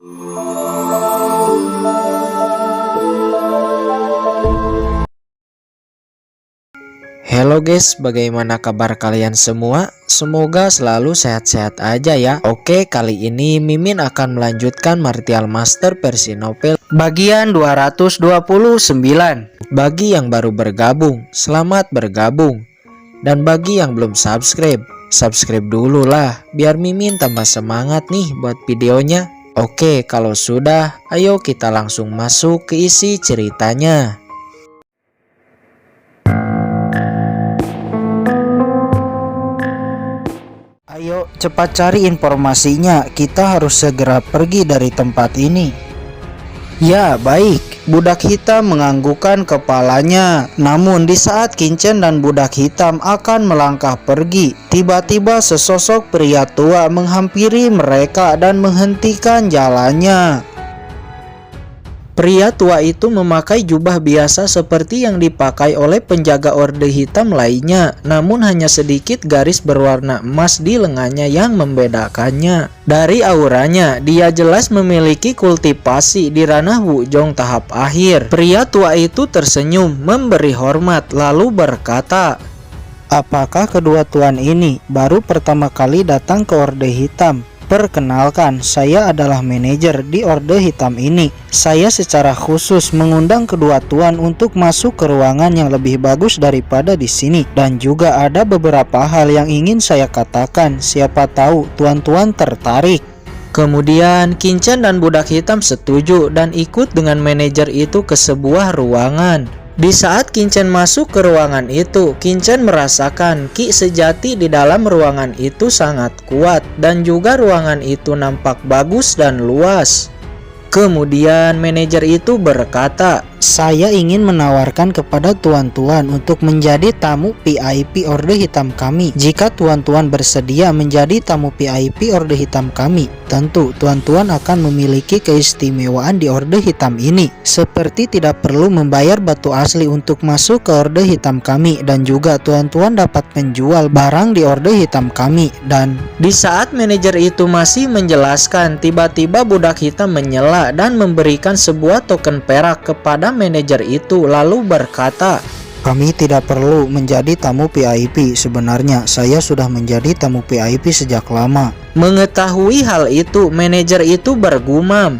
Halo guys, bagaimana kabar kalian semua? Semoga selalu sehat-sehat aja ya. Oke, kali ini Mimin akan melanjutkan Martial Master versi novel bagian 229. Bagi yang baru bergabung, selamat bergabung. Dan bagi yang belum subscribe, subscribe dulu lah, biar Mimin tambah semangat nih buat videonya. Oke, kalau sudah, ayo kita langsung masuk ke isi ceritanya. Ayo cepat cari informasinya, kita harus segera pergi dari tempat ini. Ya baik, budak hitam menganggukkan kepalanya. Namun di saat Kincen dan budak hitam akan melangkah pergi, tiba-tiba sesosok pria tua menghampiri mereka dan menghentikan jalannya. Pria tua itu memakai jubah biasa seperti yang dipakai oleh penjaga Orde Hitam lainnya, namun hanya sedikit garis berwarna emas di lengannya yang membedakannya. Dari auranya, dia jelas memiliki kultivasi di ranah Wujong tahap akhir. Pria tua itu tersenyum, memberi hormat, lalu berkata, "Apakah kedua tuan ini baru pertama kali datang ke Orde Hitam? Perkenalkan, saya adalah manajer di Orde Hitam ini. Saya secara khusus mengundang kedua tuan untuk masuk ke ruangan yang lebih bagus daripada di sini. Dan juga ada beberapa hal yang ingin saya katakan. Siapa tahu tuan-tuan tertarik." Kemudian Kincen dan budak hitam setuju dan ikut dengan manajer itu ke sebuah ruangan. Di saat Kincen masuk ke ruangan itu, Kincen merasakan ki sejati di dalam ruangan itu sangat kuat dan juga ruangan itu nampak bagus dan luas. Kemudian manajer itu berkata, "Saya ingin menawarkan kepada tuan-tuan untuk menjadi tamu VIP Orde Hitam kami. Jika tuan-tuan bersedia menjadi tamu VIP Orde Hitam kami, tentu tuan-tuan akan memiliki keistimewaan di Orde Hitam ini. Seperti tidak perlu membayar batu asli untuk masuk ke Orde Hitam kami, dan juga tuan-tuan dapat menjual barang di Orde Hitam kami." Dan di saat manajer itu masih menjelaskan, tiba-tiba budak hitam menyela dan memberikan sebuah token perak kepada manajer itu, lalu berkata, "Kami tidak perlu menjadi tamu VIP. Sebenarnya saya sudah menjadi tamu VIP sejak lama." Mengetahui hal itu, manajer itu bergumam,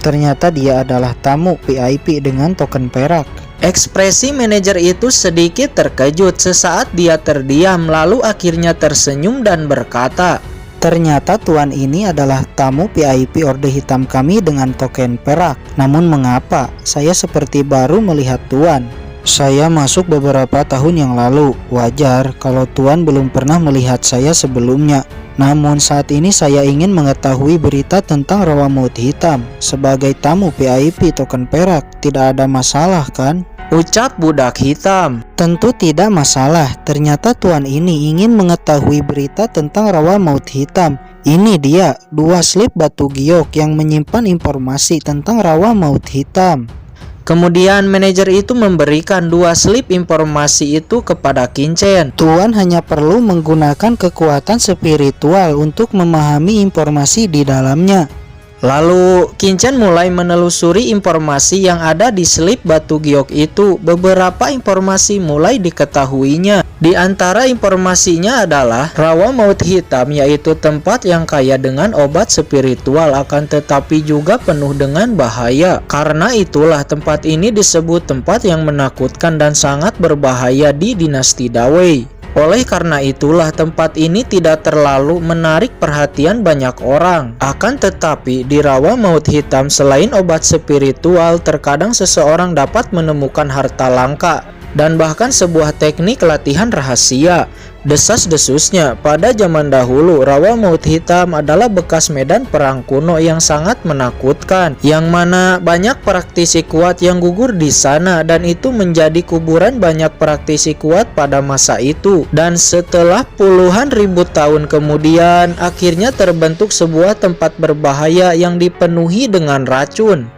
ternyata dia adalah tamu VIP dengan token perak." Ekspresi manajer itu sedikit terkejut. Sesaat dia terdiam, lalu akhirnya tersenyum dan berkata, "Ternyata tuan ini adalah tamu VIP Orde Hitam kami dengan token perak. Namun mengapa saya seperti baru melihat tuan? Saya masuk beberapa tahun yang lalu. Wajar kalau tuan belum pernah melihat saya sebelumnya. Namun saat ini saya ingin mengetahui berita tentang Rawa Maut Hitam. Sebagai tamu VIP token perak, tidak ada masalah kan?" ucap budak hitam. "Tentu tidak masalah. Ternyata tuan ini ingin mengetahui berita tentang Rawa Maut Hitam. Ini dia, 2 slip batu giok yang menyimpan informasi tentang Rawa Maut Hitam." Kemudian manajer itu memberikan 2 slip informasi itu kepada Kincen. "Tuan hanya perlu menggunakan kekuatan spiritual untuk memahami informasi di dalamnya." Lalu Kincen mulai menelusuri informasi yang ada di slip batu giok itu. Beberapa informasi mulai diketahuinya. Di antara informasinya adalah Rawa Maut Hitam yaitu tempat yang kaya dengan obat spiritual, akan tetapi juga penuh dengan bahaya. Karena itulah tempat ini disebut tempat yang menakutkan dan sangat berbahaya di dinasti Dawei. Oleh karena itulah tempat ini tidak terlalu menarik perhatian banyak orang. Akan tetapi di Rawa Maut Hitam selain obat spiritual, terkadang seseorang dapat menemukan harta langka dan bahkan sebuah teknik latihan rahasia. Desas-desusnya, pada zaman dahulu Rawa Maut Hitam adalah bekas medan perang kuno yang sangat menakutkan, yang mana banyak praktisi kuat yang gugur di sana, dan itu menjadi kuburan banyak praktisi kuat pada masa itu. Dan setelah puluhan ribu tahun kemudian, akhirnya terbentuk sebuah tempat berbahaya yang dipenuhi dengan racun.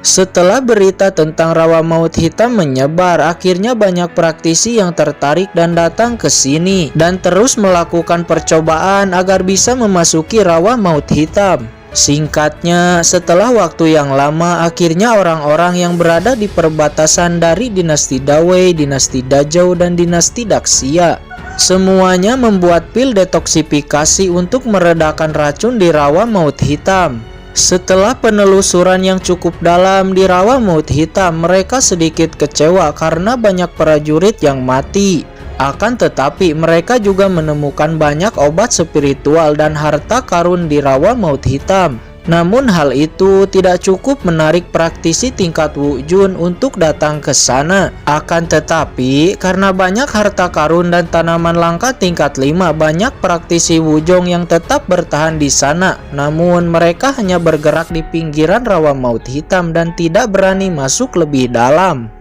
Setelah berita tentang Rawa Maut Hitam menyebar, akhirnya banyak praktisi yang tertarik dan datang ke sini dan terus melakukan percobaan agar bisa memasuki Rawa Maut Hitam. Singkatnya, setelah waktu yang lama, akhirnya orang-orang yang berada di perbatasan dari dinasti Dawei, dinasti Dazhou, dan dinasti Daxia semuanya membuat pil detoksifikasi untuk meredakan racun di rawa maut hitam. Setelah penelusuran yang cukup dalam di rawa maut hitam, mereka sedikit kecewa karena banyak prajurit yang mati. Akan tetapi mereka juga menemukan banyak obat spiritual dan harta karun di rawa maut hitam. Namun hal itu tidak cukup menarik praktisi tingkat Wujun untuk datang ke sana. Akan tetapi karena banyak harta karun dan tanaman langka tingkat 5, banyak praktisi Wujong yang tetap bertahan di sana. Namun mereka hanya bergerak di pinggiran rawa maut hitam dan tidak berani masuk lebih dalam.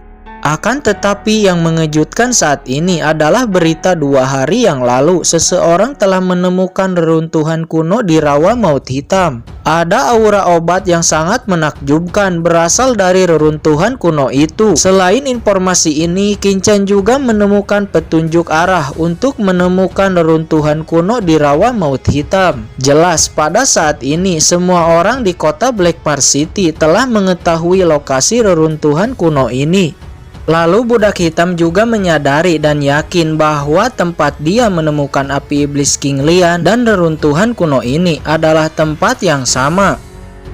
Akan tetapi yang mengejutkan saat ini adalah berita 2 hari yang lalu seseorang telah menemukan reruntuhan kuno di rawa maut hitam. Ada aura obat yang sangat menakjubkan berasal dari reruntuhan kuno itu. Selain informasi ini, Qin juga menemukan petunjuk arah untuk menemukan reruntuhan kuno di rawa maut hitam. Jelas pada saat ini semua orang di kota Blackmar City telah mengetahui lokasi reruntuhan kuno ini. Lalu budak hitam juga menyadari dan yakin bahwa tempat dia menemukan api iblis King Lian dan reruntuhan kuno ini adalah tempat yang sama.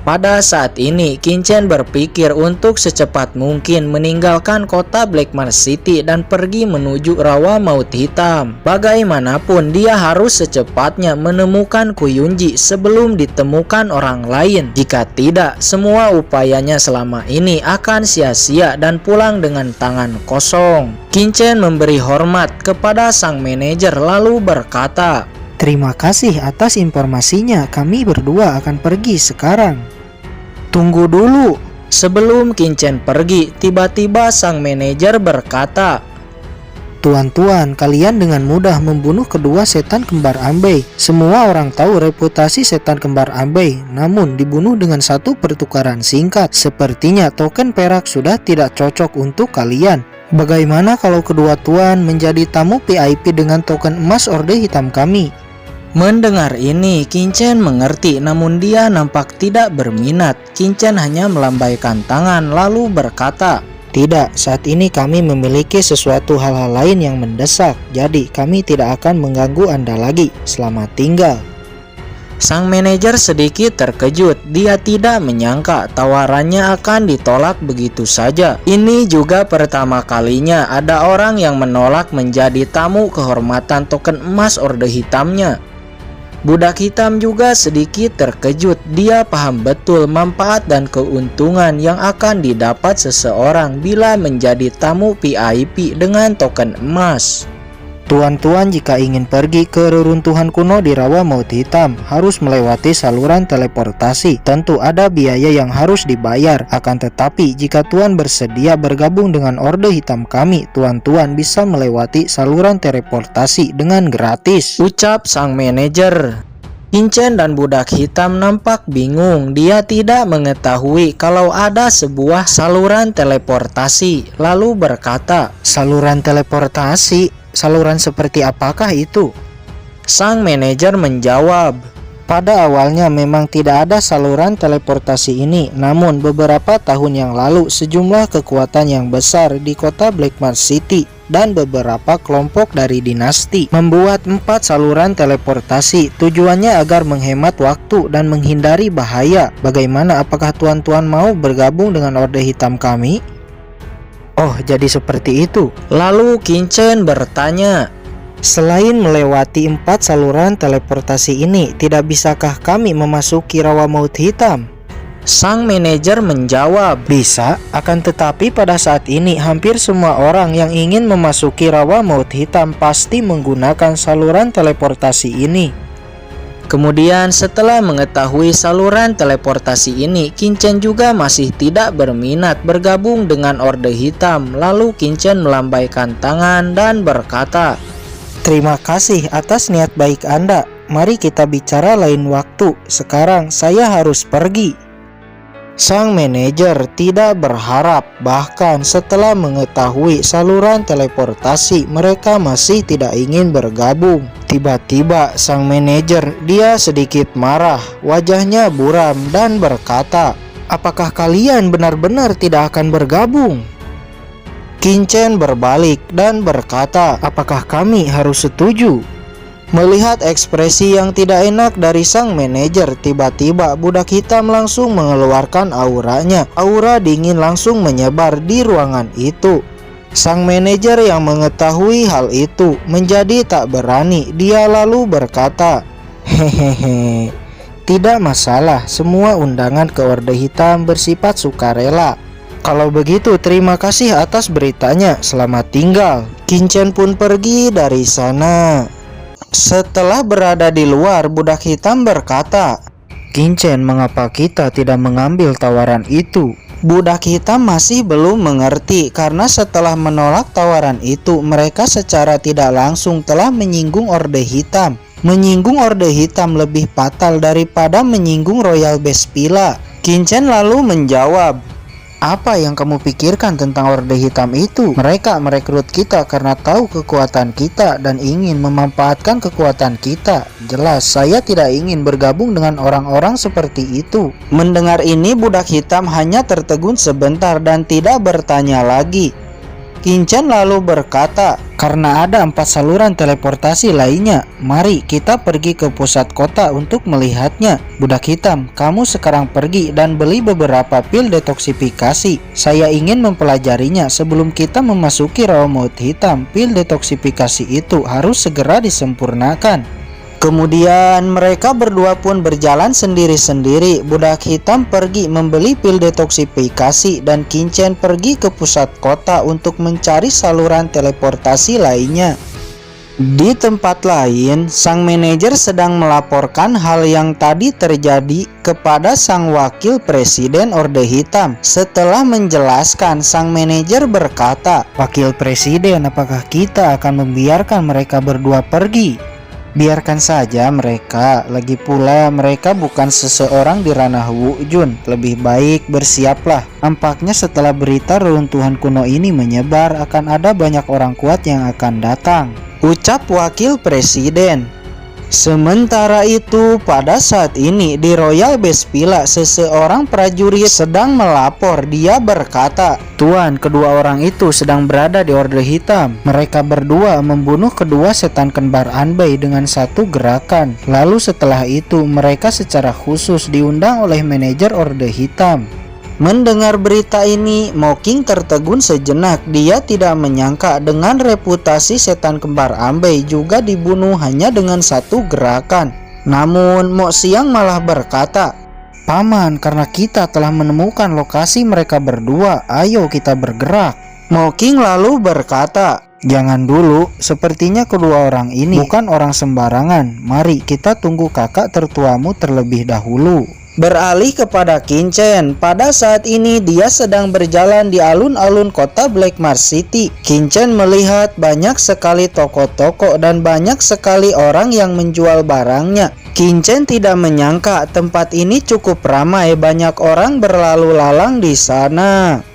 Pada saat ini, Qin berpikir untuk secepat mungkin meninggalkan kota Blackmar City dan pergi menuju rawa maut hitam. Bagaimanapun, dia harus secepatnya menemukan Kuyunji sebelum ditemukan orang lain. Jika tidak, semua upayanya selama ini akan sia-sia dan pulang dengan tangan kosong. Qin memberi hormat kepada sang manajer lalu berkata, Terima kasih atas informasinya, kami berdua akan pergi sekarang. Tunggu dulu. Sebelum Qin pergi, tiba-tiba sang manajer berkata, Tuan-tuan, kalian dengan mudah membunuh kedua setan kembar Ambei. Semua orang tahu reputasi setan kembar Ambei, namun dibunuh dengan satu pertukaran singkat. Sepertinya token perak sudah tidak cocok untuk kalian. Bagaimana kalau kedua tuan menjadi tamu VIP dengan token emas Orde Hitam kami? Mendengar ini, Qin mengerti, namun dia nampak tidak berminat. Qin hanya melambaikan tangan lalu berkata, Tidak, saat ini kami memiliki sesuatu hal-hal lain yang mendesak, jadi kami tidak akan mengganggu Anda lagi. Selamat tinggal. Sang manajer sedikit terkejut. Dia tidak menyangka tawarannya akan ditolak begitu saja. Ini juga pertama kalinya ada orang yang menolak menjadi tamu kehormatan token emas Orde Hitamnya. Budak hitam juga sedikit terkejut. Dia paham betul manfaat dan keuntungan yang akan didapat seseorang bila menjadi tamu VIP dengan token emas. Tuan-tuan, jika ingin pergi ke reruntuhan kuno di rawa maut hitam, harus melewati saluran teleportasi. Tentu ada biaya yang harus dibayar. Akan tetapi, jika tuan bersedia bergabung dengan Orde Hitam kami, tuan-tuan bisa melewati saluran teleportasi dengan gratis, ucap sang manajer. Qin dan budak hitam nampak bingung. Dia tidak mengetahui kalau ada sebuah saluran teleportasi. Lalu berkata, Saluran teleportasi? Saluran seperti apakah itu? Sang manajer menjawab, Pada awalnya memang tidak ada saluran teleportasi ini, namun beberapa tahun yang lalu sejumlah kekuatan yang besar di kota Blackmar City dan beberapa kelompok dari dinasti membuat 4 saluran teleportasi. Tujuannya agar menghemat waktu dan menghindari bahaya. Bagaimana, apakah tuan-tuan mau bergabung dengan Orde Hitam kami? Oh, jadi seperti itu. Lalu Qin bertanya, Selain melewati 4 saluran teleportasi ini, tidak bisakah kami memasuki rawa maut hitam? Sang manajer menjawab, Bisa, akan tetapi pada saat ini hampir semua orang yang ingin memasuki rawa maut hitam pasti menggunakan saluran teleportasi ini. Kemudian setelah mengetahui saluran teleportasi ini, Qin juga masih tidak berminat bergabung dengan Orde Hitam. Lalu Qin melambaikan tangan dan berkata, Terima kasih atas niat baik Anda. Mari kita bicara lain waktu. Sekarang saya harus pergi. Sang manajer tidak berharap, bahkan setelah mengetahui saluran teleportasi, mereka masih tidak ingin bergabung. Tiba-tiba sang manajer dia sedikit marah, wajahnya buram dan berkata, "Apakah kalian benar-benar tidak akan bergabung?" Qin-Chen berbalik dan berkata, "Apakah kami harus setuju?" Melihat ekspresi yang tidak enak dari sang manajer, tiba-tiba budak hitam langsung mengeluarkan auranya. Aura dingin langsung menyebar di ruangan itu. Sang manajer yang mengetahui hal itu menjadi tak berani. Dia lalu berkata, "Hehehe, tidak masalah, semua undangan ke Orde Hitam bersifat sukarela. Kalau begitu terima kasih atas beritanya, selamat tinggal." Qin-Chen pun pergi dari sana. Setelah berada di luar, budak hitam berkata, "Qin-Chen, mengapa kita tidak mengambil tawaran itu?" Budak hitam masih belum mengerti karena setelah menolak tawaran itu, mereka secara tidak langsung telah menyinggung Orde Hitam. Menyinggung Orde Hitam lebih fatal daripada menyinggung Royal Bespila. Qin-Chen lalu menjawab, "Apa yang kamu pikirkan tentang Orde Hitam itu? Mereka merekrut kita karena tahu kekuatan kita dan ingin memanfaatkan kekuatan kita. Jelas saya tidak ingin bergabung dengan orang-orang seperti itu." Mendengar ini, budak hitam hanya tertegun sebentar dan tidak bertanya lagi. Qin-Chen lalu berkata, "Karena ada 4 saluran teleportasi lainnya, mari kita pergi ke pusat kota untuk melihatnya." Budak hitam, kamu sekarang pergi dan beli beberapa pil detoksifikasi. Saya ingin mempelajarinya sebelum kita memasuki rawa maut hitam. Pil detoksifikasi itu harus segera disempurnakan. Kemudian mereka berdua pun berjalan sendiri-sendiri. Budak hitam pergi membeli pil detoksifikasi dan Qin-Chen pergi ke pusat kota untuk mencari saluran teleportasi lainnya. Di tempat lain, sang manajer sedang melaporkan hal yang tadi terjadi kepada sang wakil presiden Orde Hitam. Setelah menjelaskan, sang manajer berkata, "Wakil presiden, apakah kita akan membiarkan mereka berdua pergi?" "Biarkan saja mereka, lagi pula mereka bukan seseorang di ranah Wu Jun. Lebih baik bersiaplah. Nampaknya setelah berita reruntuhan kuno ini menyebar, akan ada banyak orang kuat yang akan datang," ucap wakil presiden. Sementara itu, pada saat ini di Royal Bespila, seseorang prajurit sedang melapor. Dia berkata, "Tuan, kedua orang itu sedang berada di Orde Hitam. Mereka berdua membunuh kedua setan kembar Anbei dengan satu gerakan. Lalu setelah itu, mereka secara khusus diundang oleh manajer Orde Hitam." Mendengar berita ini, Mo Qing tertegun sejenak. Dia tidak menyangka dengan reputasi setan kembar Anbei juga dibunuh hanya dengan satu gerakan. Namun Mo Xiang malah berkata, "Paman, karena kita telah menemukan lokasi mereka berdua, ayo kita bergerak." Mo Qing lalu berkata, "Jangan dulu, sepertinya kedua orang ini bukan orang sembarangan. Mari kita tunggu kakak tertuamu terlebih dahulu." Beralih kepada Qin-Chen, pada saat ini dia sedang berjalan di alun-alun kota Black Mars City. Qin-Chen melihat banyak sekali toko-toko dan banyak sekali orang yang menjual barangnya. Qin-Chen tidak menyangka tempat ini cukup ramai, banyak orang berlalu lalang di sana.